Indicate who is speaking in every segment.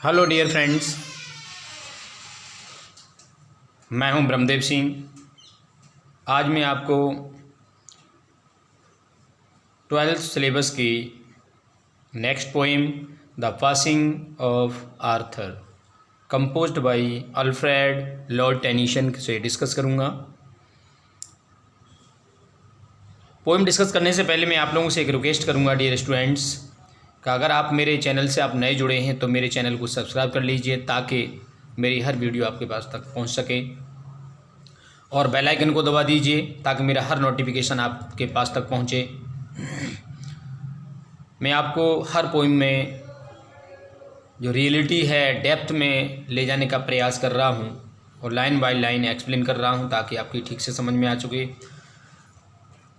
Speaker 1: Hello dear friends, मैं हूं ब्रह्मदेव सिंह। आज मैं आपको 12th सिलेबस की next poem the passing of Arthur composed bye Alfred Lord Tennyson से डिस्कस करूंगा। पोएम डिस्कस करने से पहले मैं आप लोगों से एक रिक्वेस्ट करूंगा डियर स्टूडेंट्स कि अगर आप मेरे चैनल से आप नए जुड़े हैं तो मेरे चैनल को सब्सक्राइब कर लीजिए ताकि मेरी हर वीडियो आपके पास तक पहुंच सके, और बेल आइकन को दबा दीजिए ताकि मेरा हर नोटिफिकेशन आपके पास तक पहुंचे। मैं आपको हर पोएम में जो रियलिटी है डेप्थ में ले जाने का प्रयास कर रहा हूं और लाइन बाय लाइन एक्सप्लेन कर रहा हूं ताकि आपकी ठीक से समझ में आ चुके।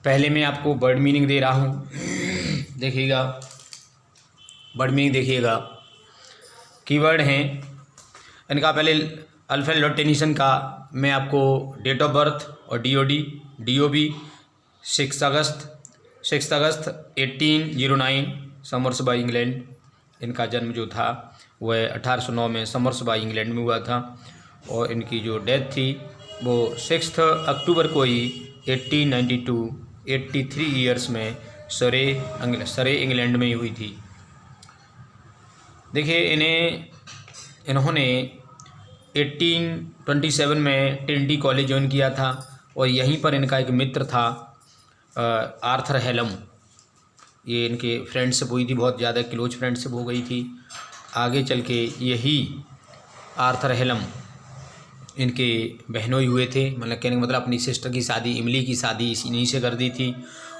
Speaker 1: पहले मैं आपको वर्ड मीनिंग दे रहा हूं, देखिएगा वर्ड मीनिंग देखिएगा। कीवर्ड हैं इनका। पहले अल्फ्रेड लॉर्ड टेनिसन का मैं आपको डेट ऑफ बर्थ और DOB 6 अगस्त 1809 समर्सबाई इंग्लैंड। इनका जन्म जो था वह 1809 में समर्सबाई इंग्लैंड में हुआ था, और इनकी जो डेथ थी वो 6 अक्टूबर को ही 1892 83 ईयर्स में सरे इंग्लैंड में हुई थी। देखिए इन्होंने 1827 में ट्रिनिटी कॉलेज ज्वाइन किया था, और यहीं पर इनका एक मित्र था आर्थर हेलम। ये इनके फ्रेंडशिप हुई थी, बहुत ज़्यादा क्लोज फ्रेंडशिप हो गई थी। आगे चल के यही आर्थर हेलम इनके बहनोई हुए थे, मतलब कहने का मतलब अपनी सिस्टर की शादी, इमली की शादी इन्हीं से कर दी थी।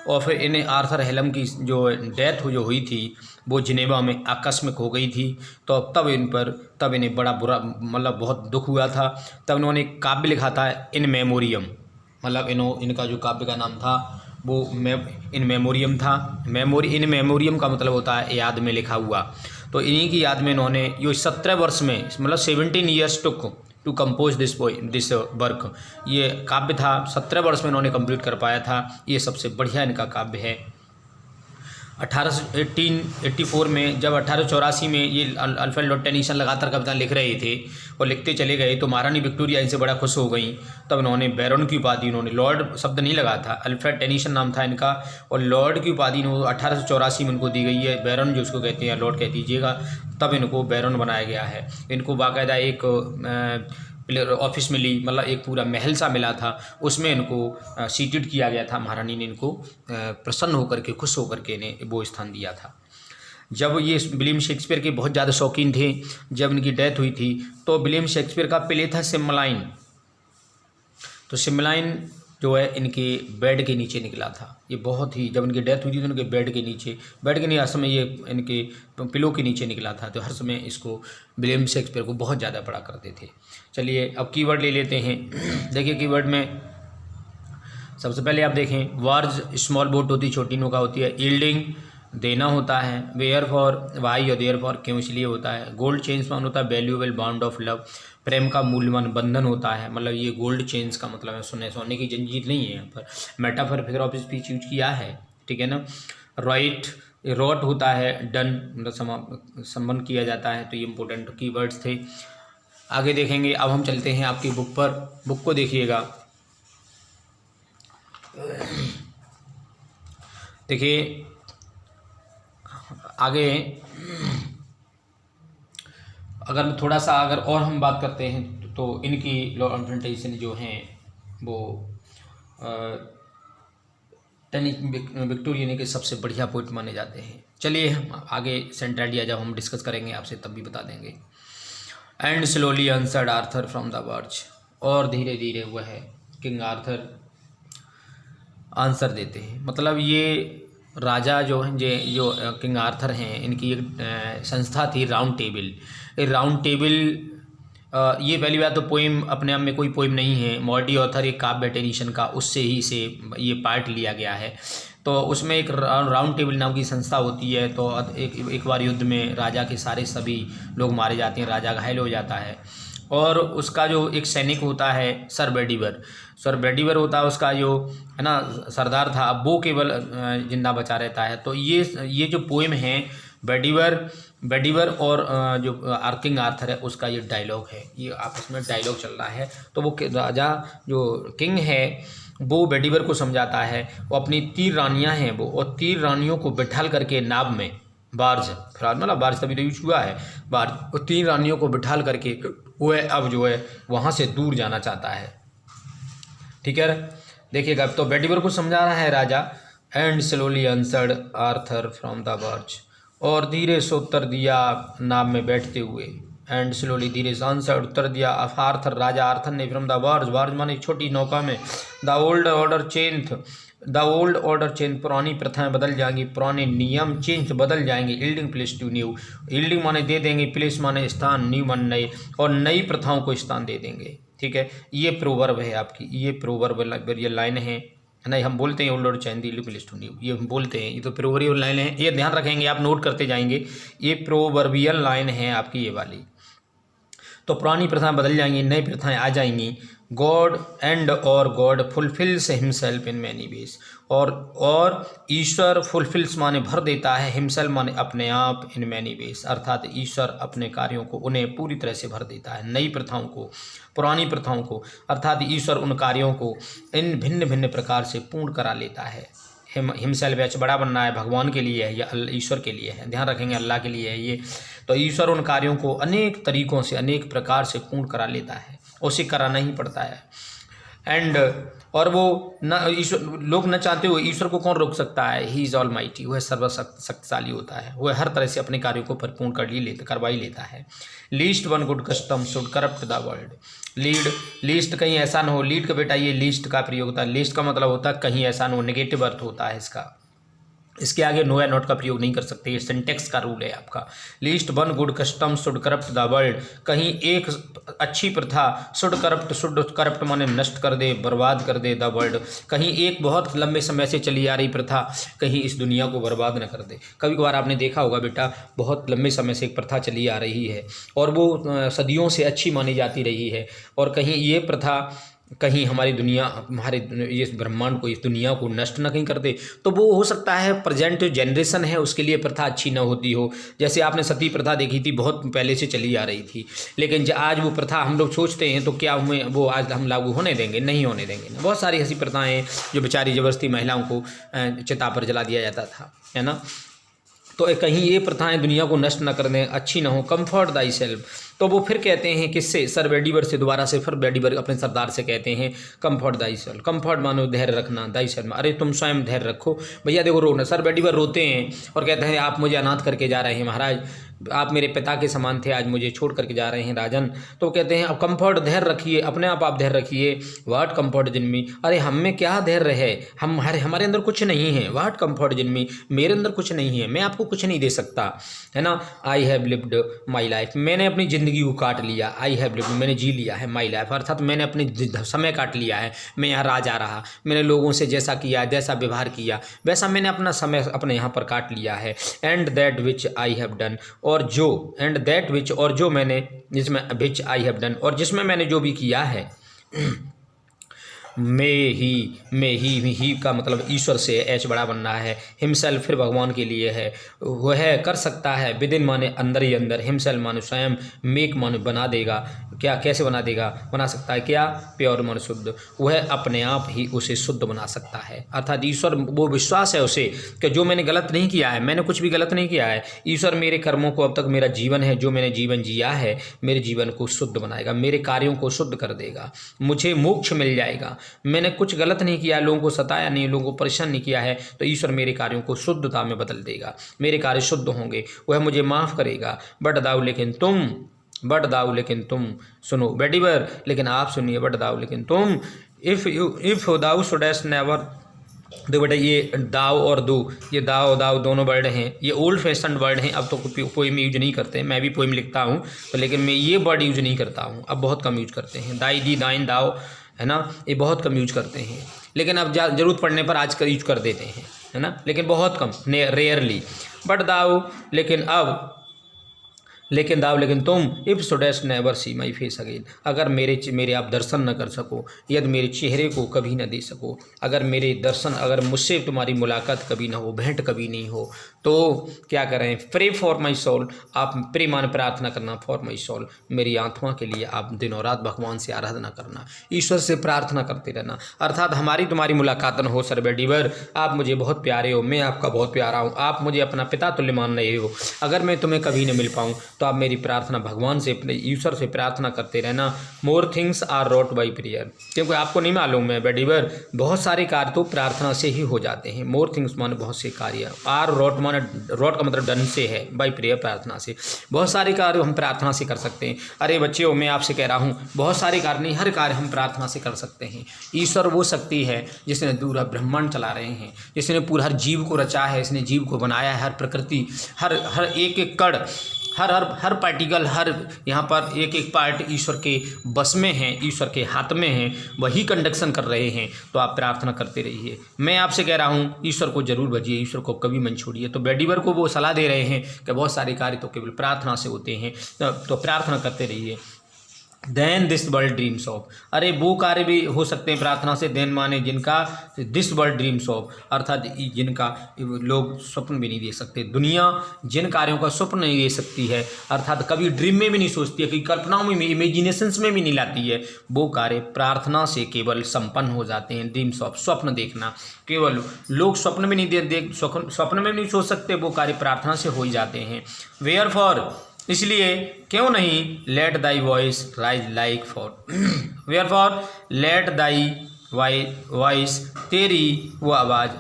Speaker 1: और फिर इन्हें आर्थर हेलम की जो डेथ जो हुई थी वो जिनेवा में आकस्मिक हो गई थी। तो तब इन्हें बड़ा बुरा मतलब बहुत दुख हुआ था। तब इन्होंने एक काव्य लिखा था इन मेमोरियम, मतलब इनका जो काव्य का नाम था वो इन मेमोरियम था। इन मेमोरियम का मतलब होता है याद में लिखा हुआ। तो इन्हीं की याद में इन्होंने ये 17 वर्ष में मतलब 17 years to compose this work. ये काव्य था 17 वर्ष में इन्होंने कंप्लीट कर पाया था। ये सबसे बढ़िया इनका काव्य है। 1884 में जब 1884 में ये अल्फ्रेड लॉर्ड टेनिसन लगातार कविता लिख रहे थे और लिखते चले गए, तो महारानी विक्टोरिया इनसे बड़ा खुश हो गई। तब इन्होंने बैरन की उपाधि, इन्होंने लॉर्ड शब्द नहीं लगा था, अल्फ्रेड टेनिसन नाम था इनका, और लॉर्ड की उपाधि 1884 में इनको दी गई है। बैरन जो उसको कहते हैं, लॉर्ड कह दीजिएगा, तब इनको बैरन बनाया गया है। इनको बाकायदा एक ऑफिस मिली, मतलब एक पूरा महल सा मिला था, उसमें इनको सीटेड किया गया था। महारानी ने इनको प्रसन्न होकर के, खुश होकर के इन्हें वो स्थान दिया था। जब ये विलियम शेक्सपियर के बहुत ज़्यादा शौकीन थे, जब इनकी डेथ हुई थी तो विलियम शेक्सपियर का प्ले था सिमलाइन। तो सिमलाइन जो है इनके बेड के नीचे निकला था। ये बहुत ही, जब इनकी डेथ हुई थी तो इनके बेड के नीचे हर समय ये इनके पिलो के नीचे निकला था। तो हर समय इसको विलियम शेक्सपियर को बहुत ज़्यादा पढ़ा करते थे। चलिए अब कीवर्ड ले लेते हैं। देखिए कीवर्ड में सबसे पहले आप देखें, वार्ज स्मॉल बोट होती, छोटी नौका होती है। यील्डिंग देना होता है। वेयर फॉर वाई और देयर फॉर क्यों, इसलिए होता है। गोल्ड चेन्स मान होता है वैल्यूएबल बॉन्ड ऑफ लव, प्रेम का मूल्यवान बंधन होता है। मतलब ये गोल्ड चेन्स का मतलब है सोने की जंजीर नहीं है। यहाँ पर metaphor figure of speech use किया है, ठीक है ना। राइट रॉट होता है डन, मतलब संबंध किया जाता है। तो ये इंपॉर्टेंट कीवर्ड्स थे। आगे देखेंगे। अब हम चलते हैं आपकी बुक पर। बुक को देखिएगा। देखिए आगे अगर थोड़ा सा और हम बात करते हैं तो इनकी लॉर्ड टेनिसन जो हैं वो विक्टोरिया के सबसे बढ़िया पोइट माने जाते हैं। चलिए हम आगे सेंटर आइडिया जब हम डिस्कस करेंगे आपसे तब भी बता देंगे। And slowly answered Arthur from the verge, और धीरे धीरे वह किंग आर्थर आंसर देते हैं। मतलब ये राजा जो हैं जो किंग आर्थर हैं, इनकी एक संस्था थी राउंड टेबल। ये पहली बात तो पोइम अपने आप में कोई पोइम नहीं है, मॉडी ऑथर एक काव्य टेनिसन का, उससे ही से ये पार्ट लिया गया है। तो उसमें एक राउंड टेबल नाम की संस्था होती है। तो एक बार युद्ध में राजा के सभी लोग मारे जाते हैं, राजा घायल हो जाता है, और उसका जो एक सैनिक होता है सर बेडीवर होता है, उसका जो है ना सरदार था, वो केवल जिंदा बचा रहता है। तो ये जो पोएम है बेडीवर और जो किंग आर्थर है उसका ये डायलॉग है, ये आपस में डायलॉग चल रहा है। तो वो राजा जो किंग है वो बेडीवर को समझाता है, वो अपनी 3 रानियां हैं वो, और 3 रानियों को बिठाल करके नाव में, बार्ज फिलहाल मतलब बार्ज तभी तो यूज हुआ है, बार्ज, वो 3 रानियों को बिठाल करके वो है अब जो है वहाँ से दूर जाना चाहता है। ठीक है, देखिएगा अब तो बेडीवर को समझा रहा है राजा। And slowly answered Arthur from the barge, और धीरे से उत्तर दिया नाव में बैठते हुए। एंड स्लोली धीरे से आंसर्ड उत्तर दिया आर्थर, राजा आर्थर ने, फ्रॉम द बार्ज, बार्ज माने छोटी नौका में। द ओल्ड ऑर्डर चेंज, पुरानी प्रथाएं बदल जाएंगी, पुराने नियम चेंज बदल जाएंगे। Yielding place to new, yielding माने दे देंगे, प्लेस माने स्थान, न्यू माने नए, और नई प्रथाओं को स्थान दे देंगे। ठीक है, ये प्रोवर्ब है आपकी, ये प्रोवर्ब ये लाइन है नहीं, हम बोलते हैं old order change the yielding place to new, ये हम बोलते हैं, ये तो प्रोवर्बियल लाइन है, ये ध्यान रखेंगे आप, नोट करते जाएंगे, ये प्रोवर्बियल लाइन है आपकी ये वाली। तो पुरानी प्रथाएं बदल जाएंगी, नई प्रथाएं आ जाएंगी। God fulfils himself in many ways, और ईश्वर फुलफिल्स माने भर देता है, हिमसेल्फ माने अपने आप, इन मैनी वेज अर्थात ईश्वर अपने कार्यों को उन्हें पूरी तरह से भर देता है, नई प्रथाओं को, पुरानी प्रथाओं को, अर्थात ईश्वर उन कार्यों को इन भिन्न भिन्न प्रकार से पूर्ण करा लेता है। हिमसेल्फ एच बड़ा बनना है, भगवान के लिए है या ईश्वर के लिए है, ध्यान रखेंगे अल्लाह के लिए है ये। तो ईश्वर उन कार्यों को अनेक तरीकों से अनेक प्रकार से पूर्ण करा लेता है, उसे कराना ही पड़ता है। एंड और वो न ईश्वर, लोग न चाहते हुए ईश्वर को कौन रोक सकता है? ही इज़ ऑल माइटी, वह सर्वशक्तिशाली होता है, वह हर तरह से अपने कार्यों को परिपूर्ण करवा ही लेता है। Least one good custom should corrupt the world, least कहीं ऐसा न हो, लीड का बेटा ये लीस्ट का प्रयोग होता है, लीस्ट का मतलब होता है कहीं ऐसा न हो, नेगेटिव अर्थ होता है इसका, इसके आगे नो या नॉट का प्रयोग नहीं कर सकते, ये सिंटेक्स का रूल है आपका। Least one good custom should corrupt the world, कहीं एक अच्छी प्रथा शुड करप्ट माने नष्ट कर दे, बर्बाद कर दे, द वर्ल्ड, कहीं एक बहुत लंबे समय से चली आ रही प्रथा कहीं इस दुनिया को बर्बाद न कर दे। कभी कभार आपने देखा होगा बेटा, बहुत लंबे समय से एक प्रथा चली आ रही है और वो सदियों से अच्छी मानी जाती रही है, और कहीं ये प्रथा कहीं हमारी दुनिया, हमारे ये ब्रह्मांड को, इस दुनिया को नष्ट न कहीं कर दे, तो वो हो सकता है प्रेजेंट जनरेशन है उसके लिए प्रथा अच्छी न होती हो। जैसे आपने सती प्रथा देखी थी, बहुत पहले से चली आ रही थी, लेकिन आज वो प्रथा हम लोग सोचते हैं तो क्या हमें वो आज हम लागू होने देंगे? नहीं होने देंगे। बहुत सारी ऐसी प्रथाएँ हैं जो बेचारी जबरदस्ती महिलाओं को चिता पर जला दिया जाता था, है ना। तो कहीं ये प्रथाएं दुनिया को नष्ट न कर दें, अच्छी ना हो। कम्फर्ट दाई सेल्फ, तो वो फिर कहते हैं किससे? सर बेडीवर से, दोबारा से फिर बेडीवर अपने सरदार से कहते हैं कम्फर्ट दाई सेल्फ। कम्फर्ट मानो धैर्य रखना, दाई सेल्फ अरे तुम स्वयं धैर्य रखो। भैया देखो रोना, सर बेडीवर रोते हैं और कहते हैं आप मुझे अनाथ करके जा रहे हैं महाराज, आप मेरे पिता के समान थे, आज मुझे छोड़ करके जा रहे हैं राजन। तो कहते हैं अब कम्फर्ट धैर्य रखिए, अपने आप धैर्य रखिए। वाट कम्फर्ट जिनमी, अरे हम में क्या धैर्य है, हमारे अंदर कुछ नहीं है। वाट कम्फर्ट जिनमी, मेरे अंदर कुछ नहीं है, मैं आपको कुछ नहीं दे सकता, है ना। I have lived my life, मैंने अपनी ज़िंदगी को काट लिया। आई हैव लिव्ड, मैंने जी लिया है। माई लाइफ अर्थात मैंने अपनी समय काट लिया है। मैं यहाँ राजा रहा, मैंने लोगों से जैसा किया, जैसा व्यवहार किया, वैसा मैंने अपना समय अपने यहाँ पर काट लिया है। And that which I have done, और जो, एंड दैट विच, और जो मैंने, जिसमें विच आई हैव डन, और जिसमें मैंने जो भी किया है, में ही का मतलब ईश्वर से, एच बड़ा बनना है। हिमसेल्फ फिर भगवान के लिए है, वह कर सकता है। विदिन माने अंदर ही अंदर, हिमसेल्फ माने स्वयं, मेक माने बना देगा। क्या, कैसे बना देगा? बना सकता है क्या? प्योर माने शुद्ध, वह अपने आप ही उसे शुद्ध बना सकता है। अर्थात ईश्वर, वो विश्वास है उसे कि जो मैंने गलत नहीं किया है, मैंने कुछ भी गलत नहीं किया है, ईश्वर मेरे कर्मों को, अब तक मेरा जीवन है, जो मैंने जीवन जिया है, मेरे जीवन को शुद्ध बनाएगा, मेरे कार्यों को शुद्ध कर देगा, मुझे मोक्ष मिल जाएगा। मैंने कुछ गलत नहीं किया, लोगों को सताया नहीं, लोगों को परेशान नहीं किया है, तो ईश्वर मेरे कार्यों को शुद्धता में बदल देगा, मेरे कार्य शुद्ध होंगे, वह मुझे माफ़ करेगा। बट दाऊ लेकिन तुम सुनो बेडीवर, लेकिन आप सुनिए, बट दाऊ लेकिन तुम, इफ़ दाऊ शुडस्ट नेवर, देखो बेटा ये दाव और दो, ये दाव दोनों वर्ड हैं, ये ओल्ड फैशन वर्ड हैं, अब तो पोइम यूज नहीं करते। मैं भी पोइम लिखता हूँ तो, लेकिन मैं ये वर्ड यूज नहीं करता हूँ, अब बहुत कम यूज करते हैं। दाई दी दाइन दाव, है ना, ये बहुत कम यूज करते हैं, लेकिन अब ज़रूरत पड़ने पर आज यूज कर देते हैं, है ना, लेकिन बहुत कम, रेयरली। बट दाव लेकिन तुम, if shouldst never see my face again, अगर मेरे आप दर्शन न कर सको, यदि मेरे चेहरे को कभी न दे सको, अगर मेरे दर्शन, अगर मुझसे तुम्हारी मुलाकात कभी ना हो, भेंट कभी नहीं हो, तो क्या करें, प्रे फॉर माई सोल, आप प्रे माने प्रार्थना करना, फॉर माई सोल, मेरी आत्मा के लिए आप दिनों रात भगवान से आराधना करना, ईश्वर से प्रार्थना करते रहना। अर्थात हमारी तुम्हारी मुलाकात न हो सर्वे डीवर, आप मुझे बहुत प्यारे हो, मैं आपका बहुत प्यारा हूँ, आप मुझे अपना पिता तुल्य मान रहे हो। अगर मैं तुम्हें कभी न मिल पाऊँ तो आप मेरी प्रार्थना भगवान से, अपने ईश्वर से प्रार्थना करते रहना। More things are wrought by prayer, क्योंकि आपको नहीं मालूम है बेडीवर, बहुत सारे कार्य तो प्रार्थना से ही हो जाते हैं। मोर थिंग्स माने बहुत से कार्य, आर रोट माने, रोट का मतलब डन से है, बाई प्रेयर प्रार्थना से। बहुत सारे कार्य हम प्रार्थना से कर सकते हैं। अरे बच्चों, मैं आपसे कह रहा हूँ बहुत सारे कार्य नहीं, हर कार्य हम प्रार्थना से कर सकते हैं। ईश्वर वो शक्ति है जिसने पूरा ब्रह्मांड चला रहे हैं, जिसने पूरा हर जीव को रचा है, इसने जीव को बनाया है, हर प्रकृति, हर एक एक कण, हर पार्टिकल, हर यहाँ पर एक एक पार्ट ईश्वर के बस में है, ईश्वर के हाथ में है, वही कंडक्शन कर रहे हैं। तो आप प्रार्थना करते रहिए। मैं आपसे कह रहा हूँ ईश्वर को जरूर भजिए, ईश्वर को कभी मन छोड़िए। तो बेडीवर को वो सलाह दे रहे हैं कि बहुत सारे कार्य तो केवल प्रार्थना से होते हैं, तो प्रार्थना करते रहिए। Then this world dreams of, अरे वो कार्य भी हो सकते हैं प्रार्थना से, देन माने जिनका, दिस वर्ल्ड ड्रीम्स ऑफ अर्थात जिनका लोग स्वप्न भी नहीं देख सकते। दुनिया जिन कार्यों का स्वप्न नहीं दे सकती है, अर्थात कभी ड्रीम में भी नहीं सोचती है, कि कल्पनाओं में, इमेजिनेशंस में भी नहीं लाती है, वो कार्य प्रार्थना से केवल संपन्न हो जाते हैं। ड्रीम्स ऑफ, स्वप्न देखना, केवल लोग स्वप्न में नहीं स्वप्न में नहीं सोच सकते, वो कार्य प्रार्थना से हो ही जाते हैं। वेयर फॉर, इसलिए क्यों नहीं, let thy voice rise like for, wherefore let thy voice, तेरी वो आवाज़,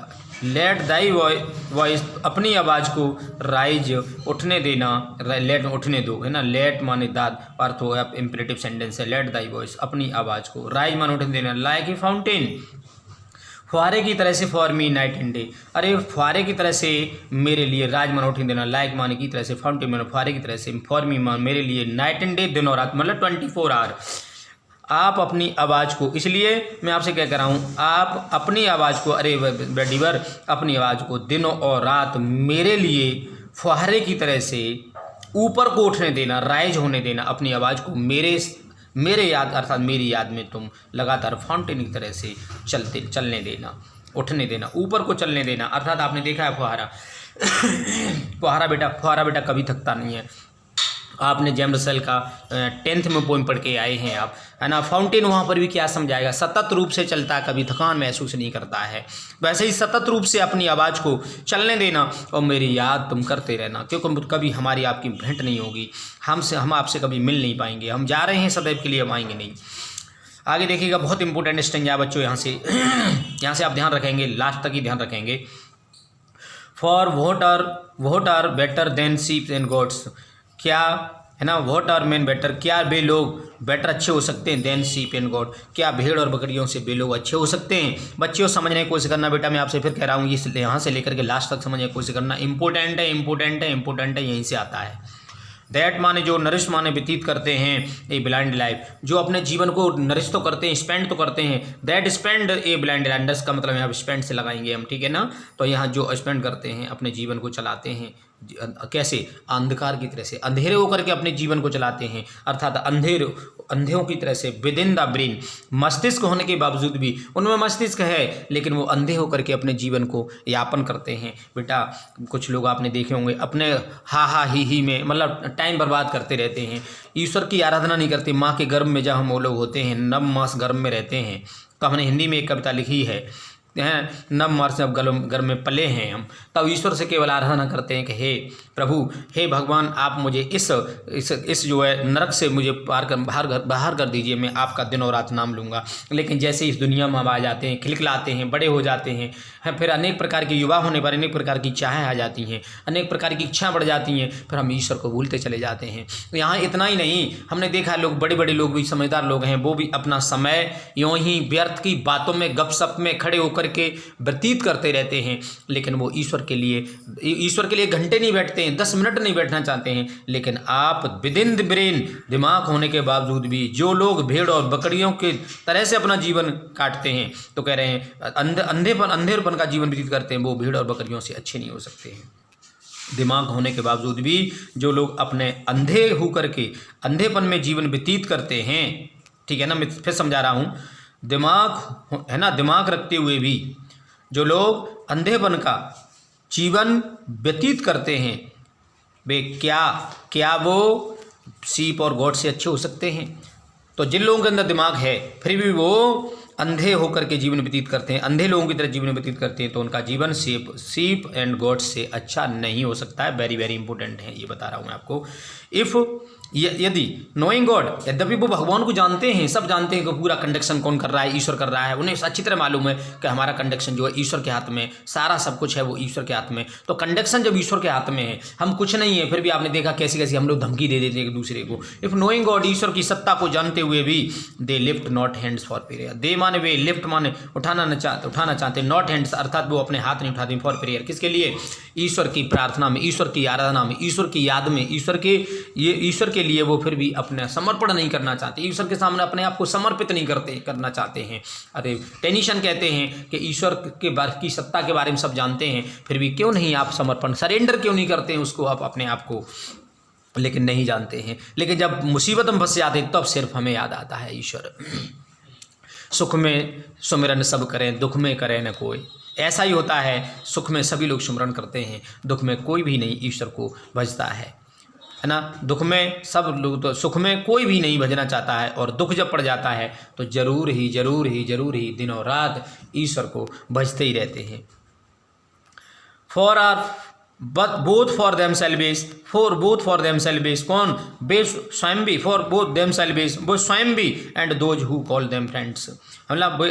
Speaker 1: लेट दाई वॉइस, अपनी आवाज़ को राइज उठने देना, लेट उठने दो, है ना। लेट माने दाद, अर्थ हो इम्परेटिव सेंटेंस है। लेट दाई वॉइस, अपनी आवाज़ को, राइज माने उठने देना, लाइक ए फाउंटेन, फुहारे की तरह से, for me night and day, अरे फुहारे की तरह से मेरे लिए, राज माने उठने देना, लाइक माने की तरह से, फाउंटेन माने फुहारे की तरह से, फॉर मी मान मेरे लिए, नाइट एंड डे दिनों रात मतलब 24 आवर, आप अपनी आवाज़ को, इसलिए मैं आपसे क्या कह रहा हूँ, आप अपनी आवाज़ को, अरे बेडीवर, अपनी आवाज़ को दिनों और रात मेरे लिए फुहारे की तरह से ऊपर को उठने देना, राइज होने देना, अपनी आवाज़ को मेरे याद, अर्थात मेरी याद में तुम लगातार फाउंटेन की तरह से चलने देना, उठने देना, ऊपर को चलने देना। अर्थात आपने देखा है फुहारा फुहारा बेटा कभी थकता नहीं है। आपने जेम्स रसेल का 10th में पोएम पढ़ के आए हैं आप, है ना। फाउंटेन वहाँ पर भी क्या समझाएगा, सतत रूप से चलता, कभी थकान महसूस नहीं करता है। वैसे ही सतत रूप से अपनी आवाज़ को चलने देना और मेरी याद तुम करते रहना, क्योंकि कभी हमारी आपकी भेंट नहीं होगी, हम आपसे कभी मिल नहीं पाएंगे, हम जा रहे हैं सदैव के लिए, हम आएंगे नहीं। आगे देखिएगा, बहुत इंपॉर्टेंट स्टेंजा बच्चों, यहाँ से आप ध्यान रखेंगे, लास्ट तक ही ध्यान रखेंगे। For what are better than sheep and goats, क्या है ना, वॉट आर मैन बेटर, क्या वे लोग बेटर अच्छे हो सकते हैं, देन शीप एंड गॉड, क्या भेड़ और बकरियों से वे लोग अच्छे हो सकते हैं। बच्चों समझने की कोशिश करना बेटा, मैं आपसे फिर कह रहा हूँ, ये यहाँ से लेकर के लास्ट तक समझने की कोशिश करना, इंपॉर्टेंट है, यहीं से आता है। दैट माने जो, नरिश माने व्यतीत करते हैं, ए ब्लाइंड लाइफ, जो अपने जीवन को नरिश तो करते हैं, स्पेंड तो करते हैं। That spend a blind life का मतलब यहाँ स्पेंड से लगाएंगे हम, ठीक है ना। तो यहाँ जो स्पेंड करते हैं, अपने जीवन को चलाते हैं, कैसे, अंधकार की तरह से, अंधेरे होकर के अपने जीवन को चलाते हैं, अर्थात अंधेरों की तरह से, विद इन द ब्रेन, मस्तिष्क होने के बावजूद भी, उनमें मस्तिष्क है लेकिन वो अंधे होकर के अपने जीवन को यापन करते हैं। बेटा कुछ लोग आपने देखे होंगे अपने हा ही में, मतलब टाइम बर्बाद करते रहते हैं, ईश्वर की आराधना नहीं करते। माँ के गर्भ में जब हम वो लोग होते हैं, 9 मास गर्भ में रहते हैं, तो हमने हिंदी में एक कविता लिखी है, 9 मास जब गर्भ में पले हैं हम, तब ईश्वर से केवल आराधना करते हैं कि हे प्रभु, हे भगवान, आप मुझे इस जो है नरक से मुझे बाहर कर दीजिए, मैं आपका दिन और रात नाम लूँगा। लेकिन जैसे इस दुनिया में हम आ जाते हैं, खिलखिलाते हैं, बड़े हो जाते हैं, फिर अनेक प्रकार के युवा होने पर अनेक प्रकार की चाहें आ जाती हैं, अनेक प्रकार की इच्छा बढ़ जाती हैं, फिर हम ईश्वर को भूलते चले जाते हैं। यहाँ इतना ही नहीं, हमने देखा है लोग, बड़े लोग भी, समझदार लोग हैं, वो भी अपना समय यूँ ही व्यर्थ की बातों में, गपशप में खड़े होकर के व्यतीत करते रहते हैं, लेकिन वो ईश्वर के लिए घंटे नहीं बैठते हैं, 10 मिनट नहीं बैठना चाहते हैं। लेकिन आप विद इन द ब्रेन, दिमाग होने के बावजूद भी जो लोग भेड़ और बकरियों के तरह से अपना जीवन काटते हैं, तो कह रहे हैं अंधेरपन का जीवन व्यतीत करते हैं, वो भेड़ और बकरियों से अच्छे नहीं हो सकते हैं। दिमाग होने के बावजूद भी जो लोग अपने अंधे होकर के अंधेपन में जीवन व्यतीत करते हैं, ठीक है ना, मैं फिर समझा रहा हूँ, दिमाग है ना, दिमाग रखते हुए भी जो लोग अंधेपन का जीवन व्यतीत करते हैं वे क्या वो शीप और गॉड से अच्छे हो सकते हैं? तो जिन लोगों के अंदर दिमाग है फिर भी वो अंधे होकर के जीवन व्यतीत करते हैं, अंधे लोगों की तरह जीवन व्यतीत करते हैं, तो उनका जीवन शीप एंड गॉड से अच्छा नहीं हो सकता है। वेरी वेरी इंपॉर्टेंट है, ये बता रहा हूँ मैं आपको। इफ़ यदि नोइंग गॉड, यद्यपि वो भगवान को जानते हैं, सब जानते हैं कि पूरा कंडक्शन कौन कर रहा है, ईश्वर कर रहा है, उन्हें अच्छी तरह मालूम है कि हमारा कंडक्शन जो है ईश्वर के हाथ में, सारा सब कुछ है वो ईश्वर के हाथ में। तो कंडक्शन जब ईश्वर के हाथ में है, हम कुछ नहीं है, फिर भी आपने देखा कैसी कैसी हम लोग धमकी दे देते हैं एक दूसरे को। इफ़ नोइंग गॉड, ईश्वर की सत्ता को जानते हुए भी they lift not hands for prayer. They माने वे, लिफ्ट माने उठाना चाहते, नॉट हैंड्स अर्थात वो अपने हाथ नहीं उठाते फॉर प्रेयर। किसके लिए? ईश्वर की प्रार्थना में, ईश्वर की आराधना में, ईश्वर की याद में, ईश्वर के लिए वो फिर भी अपना समर्पण नहीं करना चाहते, ईश्वर के सामने अपने आप को समर्पित नहीं करना चाहते हैं। अरे टेनिशन कहते हैं कि ईश्वर की सत्ता के बारे में सब जानते हैं, फिर भी क्यों नहीं आप समर्पण, सरेंडर क्यों नहीं करते हैं उसको, आप अपने आप को, लेकिन नहीं जानते हैं। लेकिन जब मुसीबत में फंस जाते हैं तब सिर्फ हमें याद आता है ईश्वर। सुख में सुमिरन सब करें, दुख में करे न कोई। ऐसा ही होता है, सुख में सभी लोग सुमिरन करते हैं, दुख में कोई भी नहीं ईश्वर को भजता है ना। दुख में सब लोग, तो सुख में कोई भी नहीं भजना चाहता है, और दुख जब पड़ जाता है तो जरूर ही दिनों रात ईश्वर को भजते ही रहते हैं। But both for themselves, कौन? स्वयं भी, for both themselves, वो स्वयं भी, and those who call them friends, मतलब वो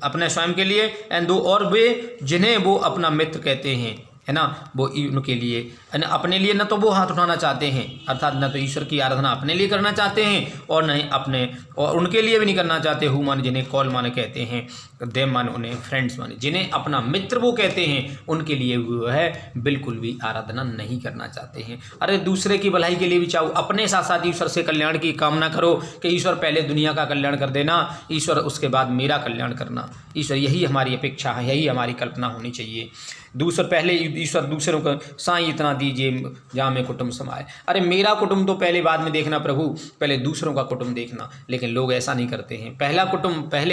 Speaker 1: अपने स्वयं के लिए, and दो और वे जिन्हें वो अपना मित्र कहते हैं, है ना, वो उनके लिए, अपने लिए न तो वो हाथ उठाना चाहते हैं, अर्थात न तो ईश्वर की आराधना अपने लिए करना चाहते हैं, और नहीं अपने और उनके लिए भी नहीं करना चाहते। हु माने जिन्हें कॉल माने कहते हैं, देम माने उन्हें फ्रेंड्स माने जिन्हें अपना मित्र वो कहते हैं, उनके लिए वो है बिल्कुल भी आराधना नहीं करना चाहते हैं। अरे दूसरे की भलाई के लिए भी चाहो, अपने साथ साथ ईश्वर से कल्याण की कामना करो कि ईश्वर पहले दुनिया का कल्याण कर देना, ईश्वर उसके बाद मेरा कल्याण करना। ईश्वर, यही हमारी अपेक्षा है, यही हमारी कल्पना होनी चाहिए। पहले ईश्वर दूसरों को साईं इतना दीजिए जहाँ में कुटुंब समाए। अरे मेरा कुटुंब तो पहले बाद में देखना प्रभु, पहले दूसरों का कुटुंब देखना। लेकिन लोग ऐसा नहीं करते हैं, पहले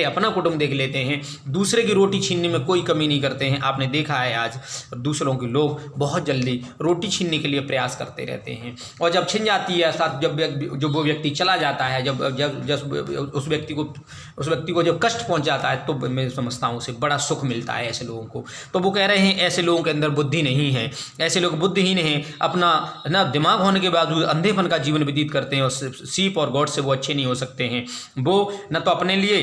Speaker 1: अपना कुटुंब देख लेते हैं, दूसरे की रोटी छीनने में कोई कमी नहीं करते हैं। आपने देखा है आज दूसरों के लोग बहुत जल्दी रोटी छीनने के लिए प्रयास करते रहते हैं, और जब छिन जाती है साथ, जब वो व्यक्ति चला जाता है, जब उस व्यक्ति को जब कष्ट पहुँच जाता है, तो मैं समझता हूँ उसे बड़ा सुख मिलता है ऐसे लोगों को। तो वो कह रहे हैं ऐसे लोगों के अंदर बुद्धि नहीं है, ऐसे लोग बुद्धिहीन हैं, अपना ना दिमाग होने के बावजूद अंधेपन का जीवन व्यतीत करते हैं, और शीप और गॉड से वो अच्छे नहीं हो सकते हैं। वो न तो अपने लिए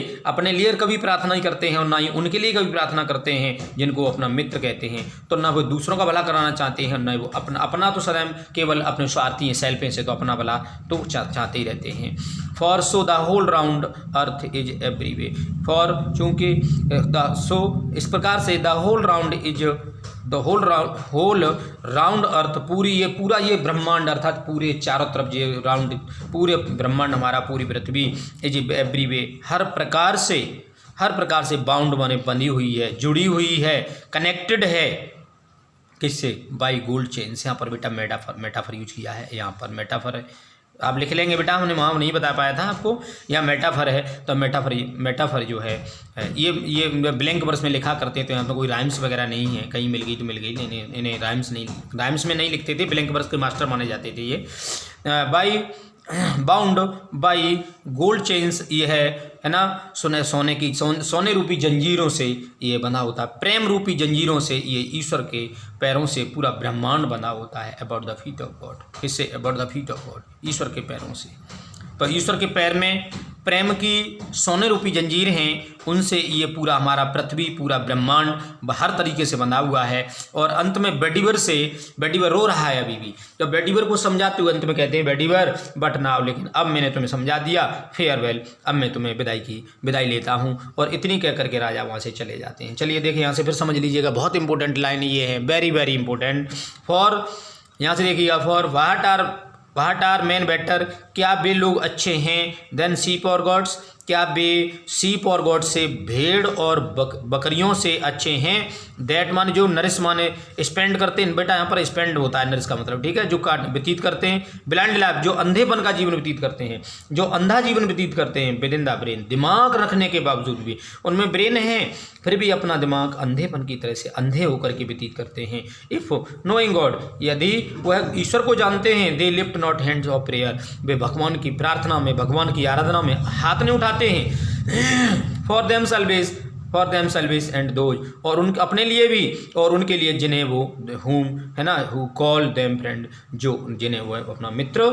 Speaker 1: कभी प्रार्थना नहीं करते हैं, और ना ही उनके लिए कभी प्रार्थना करते हैं जिनको अपना मित्र कहते हैं। तो ना वो दूसरों का भला कराना चाहते हैं, ना वो अपना तो सदैव केवल अपने स्वार्थी हैं, सेल्फिश से तो अपना भला तो चाहते ही रहते हैं। For so the whole round earth is every way, for चूँकि इस प्रकार से द होल राउंड अर्थ, पूरा ये ब्रह्मांड, अर्थात पूरे चारों तरफ ये राउंड, पूरे ब्रह्मांड हमारा, पूरी पृथ्वी, इज एवरीवे, हर प्रकार से बाउंड माने बंधी हुई है, जुड़ी हुई है, कनेक्टेड है। किससे? बाई गोल्ड चेन से। यहाँ पर बेटा मेटाफर यूज किया है, यहाँ पर मेटाफर है, आप लिख लेंगे बेटा, हमने वहाँ नहीं बता पाया था आपको। यहाँ मेटाफर है, तो मेटाफर जो है ये ब्लैंक वर्स में लिखा करते थे, तो यहाँ पर कोई राइम्स वगैरह नहीं है, कहीं मिल गई तो मिल गई, इन्हें राइम्स में नहीं लिखते थे, ब्लैंक वर्स के मास्टर माने जाते थे ये। बाउंड बाई गोल्ड चेन्स, ये है ना, सोने रूपी जंजीरों से ये बंधा होता है, प्रेम रूपी जंजीरों से ये ईश्वर के पैरों से पूरा ब्रह्मांड बंधा होता है। About the feet of God, किससे? About the feet of God, ईश्वर के पैरों से। तो ईश्वर के पैर में प्रेम की सोने रूपी जंजीर हैं, उनसे ये पूरा हमारा पृथ्वी, पूरा ब्रह्मांड हर तरीके से बंधा हुआ है। और अंत में बेडीवर रो रहा है अभी भी, तो बेडीवर को समझाते हुए अंत में कहते हैं, बेडीवर बट नाउ, लेकिन अब मैंने तुम्हें समझा दिया, फेयरवेल, अब मैं तुम्हें विदाई लेता हूँ। और इतनी कह करके राजा वहाँ से चले जाते हैं। चलिए देखिए यहाँ से फिर समझ लीजिएगा, बहुत इंपॉर्टेंट लाइन ये है, वेरी वेरी इंपॉर्टेंट। फॉर, यहाँ से देखिएगा, for what are men better, क्या वे लोग अच्छे हैं, देन शीप और गॉड्स, क्या वे शीप और गॉड से, भेड़ और बकरियों से अच्छे हैं। दैट माने जो नरिश माने स्पेंड करते हैं, बेटा यहाँ पर स्पेंड होता है नरिश का मतलब, ठीक है, जो व्यतीत करते हैं। ब्लाइंड लाइफ जो अंधेपन का जीवन व्यतीत करते हैं, जो अंधा जीवन व्यतीत करते हैं। विद इन द ब्रेन दिमाग रखने के बावजूद भी, उनमें ब्रेन है फिर भी अपना दिमाग अंधेपन की तरह से अंधे होकर के व्यतीत करते हैं। इफ नोइंग गॉड, यदि वह ईश्वर को जानते हैं, they lift not hands of prayer, वे भगवान की प्रार्थना में, भगवान की आराधना में हाथ नहीं उठाते हैं। फॉर देम सेल्वेस एंड दोज, और उन अपने लिए भी और उनके लिए जिन्हें वो हुम है ना, हु कॉल देम फ्रेंड, जो जिन्हें वो अपना मित्र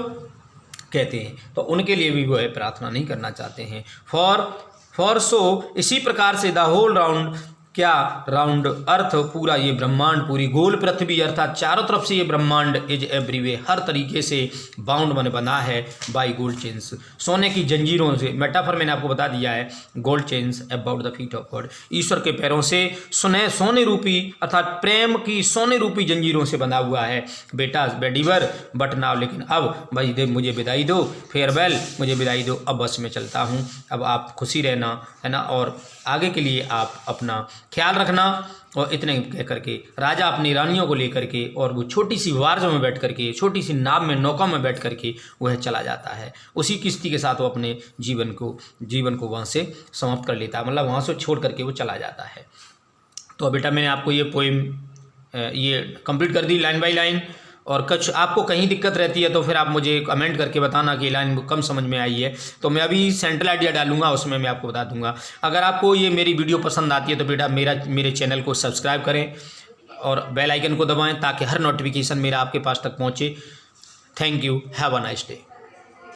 Speaker 1: कहते हैं, तो उनके लिए भी वो है प्रार्थना नहीं करना चाहते हैं। फॉर सो, इसी प्रकार से द होल राउंड, क्या राउंड अर्थ, पूरा ये ब्रह्मांड, पूरी गोल पृथ्वी अर्थात चारों तरफ से ये ब्रह्मांड इज एवरीवे, हर तरीके से बाउंड बना है बाय गोल्ड चेन्स, सोने की जंजीरों से। मेटाफर मैंने आपको बता दिया है, gold chains about the feet of God, ईश्वर के पैरों से सोने रूपी अर्थात प्रेम की सोने रूपी जंजीरों से बंधा हुआ है। बेटा बेडीवर बट नाउ, लेकिन अब भाई दे मुझे विदाई दो, फेयरवेल, मुझे विदाई दो, अब बस में चलता हूँ, अब आप खुशी रहना है ना, और आगे के लिए आप अपना ख्याल रखना। और इतने कह करके राजा अपनी रानियों को लेकर के और वो छोटी सी वार्ज में बैठ करके, छोटी सी नाव में, नौका में बैठ करके वह चला जाता है। उसी किश्ती के साथ वो अपने जीवन को वहाँ से समाप्त कर लेता है, मतलब वहाँ से छोड़ करके वो चला जाता है। तो बेटा मैंने आपको ये पोइम ये कंप्लीट कर दी लाइन बाय लाइन, और कुछ आपको कहीं दिक्कत रहती है तो फिर आप मुझे कमेंट करके बताना कि लाइन कम समझ में आई है, तो मैं अभी सेंट्रल आइडिया डालूंगा, उसमें मैं आपको बता दूंगा। अगर आपको ये मेरी वीडियो पसंद आती है तो बेटा मेरे चैनल को सब्सक्राइब करें और बेल आइकन को दबाएं ताकि हर नोटिफिकेशन मेरा आपके पास तक पहुँचे। Thank you, have a nice day.